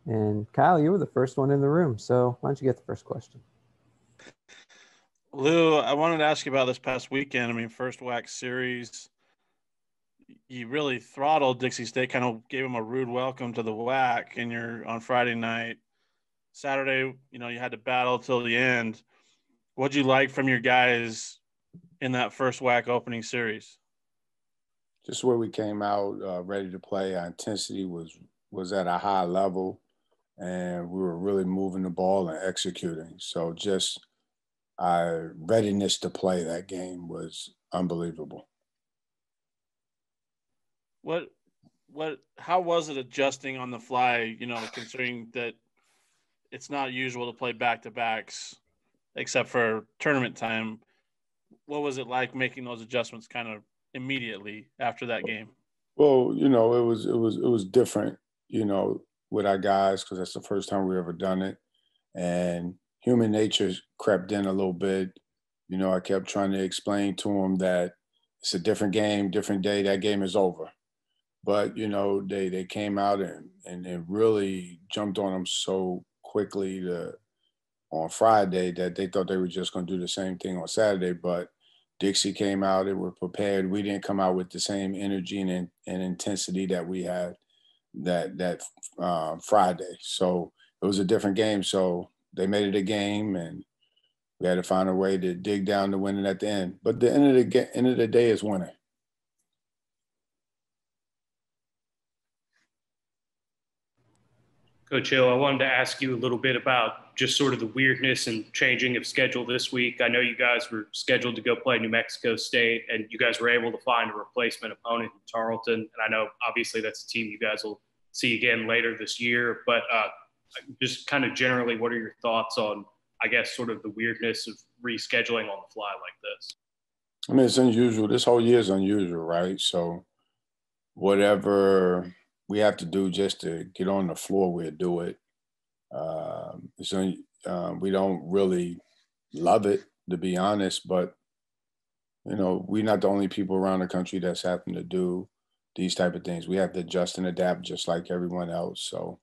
And Kyle, you were the first one in the room, so why don't you get the first question? Lew, I wanted to ask you about this past weekend. I mean, first WAC series, you really throttled Dixie State, kind of gave them a rude welcome to the WAC, and you're on Friday night. Saturday, you had to battle till the end. What'd you like from your guys in that first WAC opening series? Just where we came out ready to play. Our intensity was at a high level, and we were really moving the ball and executing. So just our readiness to play that game was unbelievable. How was it adjusting on the fly, considering that it's not usual to play back-to-backs except for tournament time? What was it like making those adjustments kind of immediately after that game? Well, it was different, with our guys, because that's the first time we ever done it. And human nature crept in a little bit. I kept trying to explain to them that it's a different game, different day. That game is over. But, they came out and really jumped on them so quickly on Friday that they thought they were just going to do the same thing on Saturday. But Dixie came out and were prepared. We didn't come out with the same energy and intensity that we had that Friday. So it was a different game. So they made it a game, and we had to find a way to dig down to win it at the end. But the end of the day is winning. Coach Hill, I wanted to ask you a little bit about just sort of the weirdness and changing of schedule this week. I know you guys were scheduled to go play New Mexico State, and you guys were able to find a replacement opponent in Tarleton. And I know obviously that's a team you guys will see again later this year. But just kind of generally, what are your thoughts on, I guess, sort of the weirdness of rescheduling on the fly like this? I mean, it's unusual. This whole year is unusual, right? So whatever we have to do just to get on the floor, we'll do it. We don't really love it, to be honest, but, we're not the only people around the country that's having to do these type of things. We have to adjust and adapt just like everyone else. So,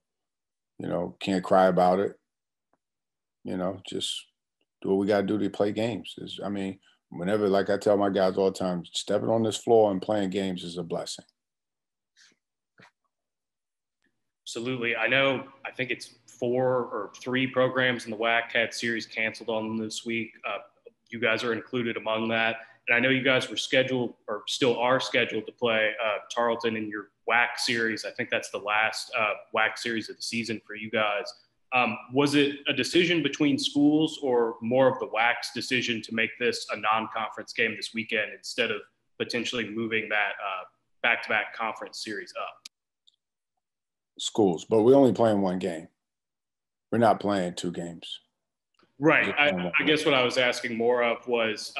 can't cry about it. Just do what we got to do to play games. Whenever, like I tell my guys all the time, stepping on this floor and playing games is a blessing. Absolutely. I think it's 4 or 3 programs in the WAC had series canceled on them this week. You guys are included among that. And I know you guys were scheduled or still are scheduled to play Tarleton in your WAC series. I think that's the last WAC series of the season for you guys. Was it a decision between schools or more of the WAC's decision to make this a non-conference game this weekend instead of potentially moving that back-to-back conference series up? Schools, but we're only playing one game. We're not playing 2 games. Right. I guess what I was asking more of was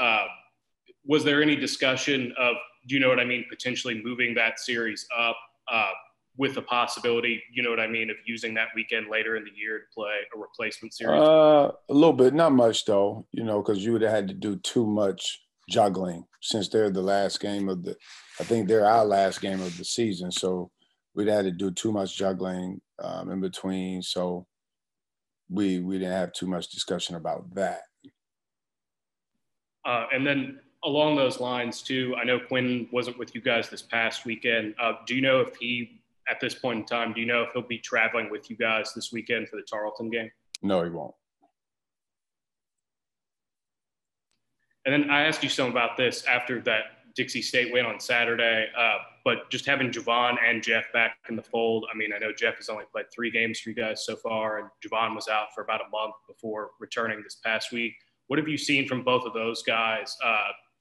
there any discussion of, do you know what I mean, potentially moving that series up with the possibility, you know what I mean, of using that weekend later in the year to play a replacement series? A little bit, not much though, because you would have had to do too much juggling since they're the last game I think they're our last game of the season. So we'd had to do too much juggling in between. So we didn't have too much discussion about that. And then along those lines too, I know Quinn wasn't with you guys this past weekend. Do you know if at this point in time, do you know if he'll be traveling with you guys this weekend for the Tarleton game? No, he won't. And then I asked you some about this after that Dixie State win on Saturday, but just having Javon and Jeff back in the fold. I mean, I know Jeff has only played 3 games for you guys so far, and Javon was out for about a month before returning this past week. What have you seen from both of those guys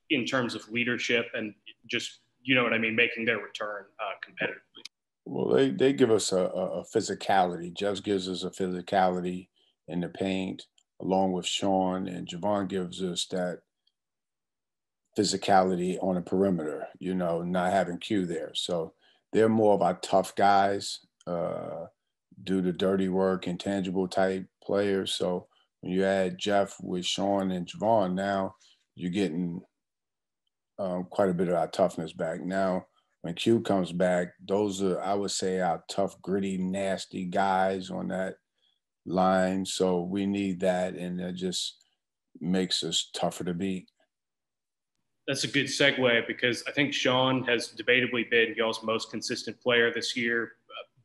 in terms of leadership and just, making their return competitively? Well, they give us a physicality. Jeff gives us a physicality in the paint, along with Sean, and Javon gives us that physicality on the perimeter, not having Q there. So they're more of our tough guys, do the dirty work, intangible type players. So when you add Jeff with Sean and Javon, now you're getting quite a bit of our toughness back. Now, when Q comes back, those are, I would say, our tough, gritty, nasty guys on that line. So we need that, and it just makes us tougher to beat. That's a good segue because I think Sean has debatably been y'all's most consistent player this year,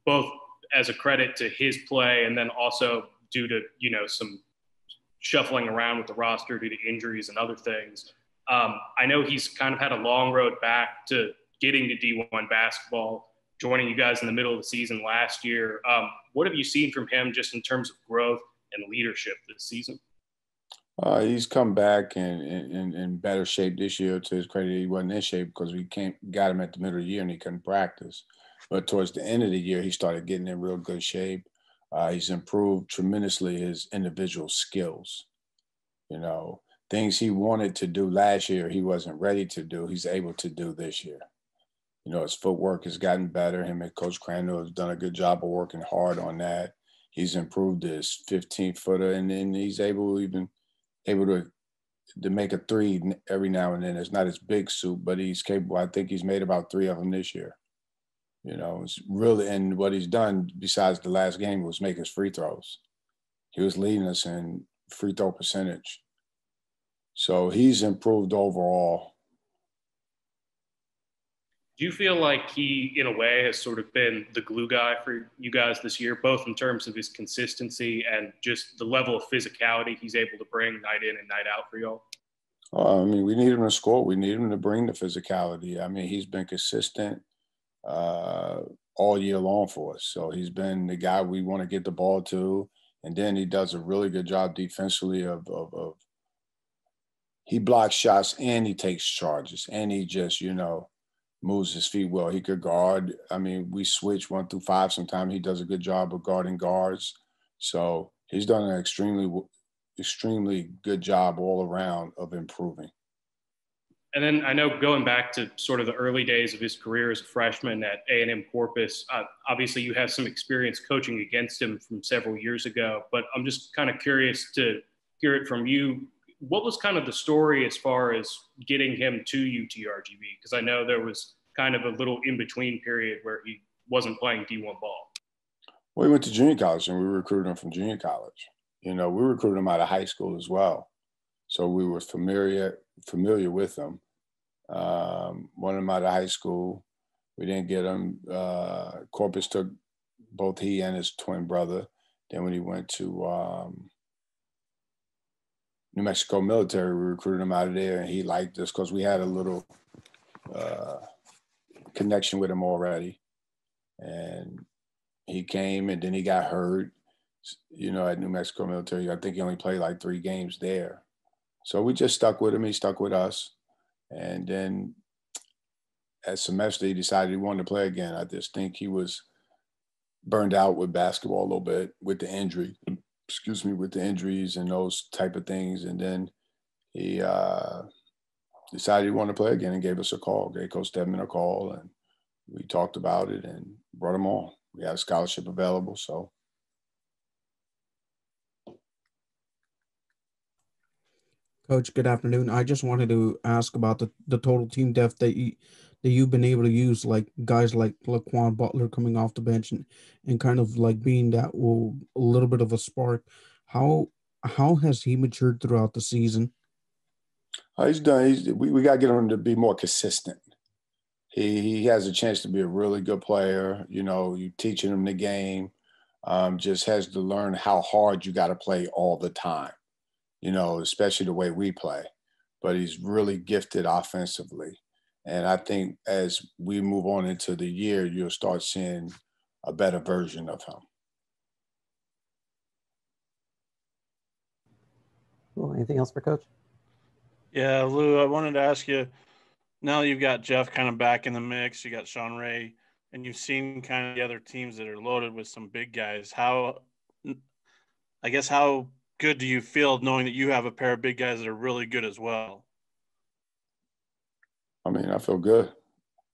both as a credit to his play and then also due to, some shuffling around with the roster due to injuries and other things. I know he's kind of had a long road back to getting to D1 basketball, joining you guys in the middle of the season last year. What have you seen from him just in terms of growth and leadership this season? He's come back in better shape this year. To his credit, he wasn't in shape because we got him at the middle of the year and he couldn't practice. But towards the end of the year, he started getting in real good shape. He's improved tremendously his individual skills. Things he wanted to do last year, he wasn't ready to do. He's able to do this year. His footwork has gotten better. Him and Coach Crandall has done a good job of working hard on that. He's improved his 15-footer, and then he's able to make a three every now and then. It's not his big suit, but he's capable. I think he's made about 3 of them this year. It's really, and what he's done besides the last game was make his free throws. He was leading us in free throw percentage. So he's improved overall. Do you feel like he, in a way, has sort of been the glue guy for you guys this year, both in terms of his consistency and just the level of physicality he's able to bring night in and night out for y'all? We need him to score. We need him to bring the physicality. He's been consistent all year long for us. So he's been the guy we want to get the ball to. And then he does a really good job defensively of he blocks shots and he takes charges. And he just, moves his feet well. He could guard. We switch 1 through 5 sometimes. He does a good job of guarding guards. So he's done an extremely good job all around of improving. And then I know going back to sort of the early days of his career as a freshman at A&M Corpus, obviously you have some experience coaching against him from several years ago, but I'm just kind of curious to hear it from you. What was kind of the story as far as getting him to UTRGV? Because I know there was kind of a little in-between period where he wasn't playing D1 ball. Well, he went to junior college and we recruited him from junior college. We recruited him out of high school as well. So we were familiar with him. Wanted him out of high school. We didn't get him. Corpus took both he and his twin brother. Then when he went to New Mexico military, we recruited him out of there, and he liked us because we had a little connection with him already. And he came, and then he got hurt, at New Mexico military. I think he only played like 3 games there. So we just stuck with him. He stuck with us. And then at semester, he decided he wanted to play again. I just think he was burned out with basketball a little bit with the injuries and those type of things. And then he decided he wanted to play again and gave us a call, gave Coach Stedman a call, and we talked about it and brought him on. We had a scholarship available, so. Coach, good afternoon. I just wanted to ask about the total team depth that you've been able to use, like guys like Laquan Butler coming off the bench and kind of like being that a little bit of a spark. How has he matured throughout the season? He's done. We got to get him to be more consistent. He has a chance to be a really good player. You teaching him the game. Just has to learn how hard you got to play all the time. Especially the way we play. But he's really gifted offensively. And I think as we move on into the year, you'll start seeing a better version of him. Cool. Anything else for Coach? Yeah, Lou, I wanted to ask you, now that you've got Jeff kind of back in the mix, you got Sean Ray, and you've seen kind of the other teams that are loaded with some big guys, how good do you feel knowing that you have a pair of big guys that are really good as well? I feel good.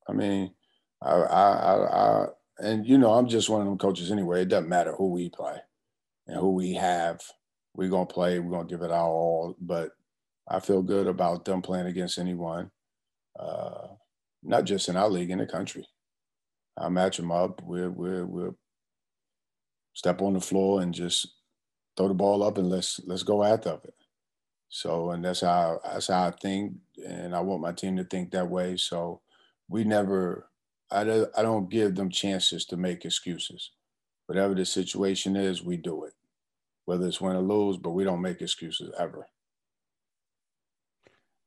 I'm just one of them coaches anyway. It doesn't matter who we play and who we have. We're going to play. We're going to give it our all. But I feel good about them playing against anyone. not just in our league, in the country. I'll match them up. We'll step on the floor and just throw the ball up and let's go after it. So, and that's how I think, and I want my team to think that way. So we never, I don't give them chances to make excuses. Whatever the situation is, we do it. Whether it's win or lose, but we don't make excuses ever.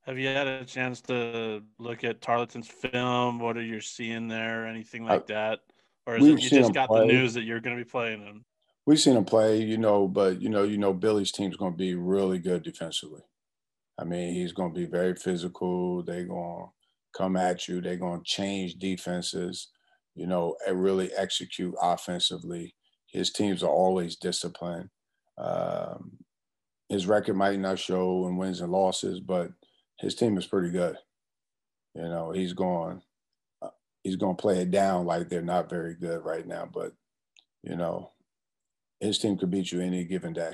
Have you had a chance to look at Tarleton's film? What are you seeing there? Anything like that? Or is it you just got the news that you're going to be playing them? We've seen him play, but Billy's team's going to be really good defensively. I mean, he's going to be very physical. They're going to come at you. They're going to change defenses, and really execute offensively. His teams are always disciplined. His record might not show in wins and losses, but his team is pretty good. He's going to play it down like they're not very good right now, but his team could beat you any given day.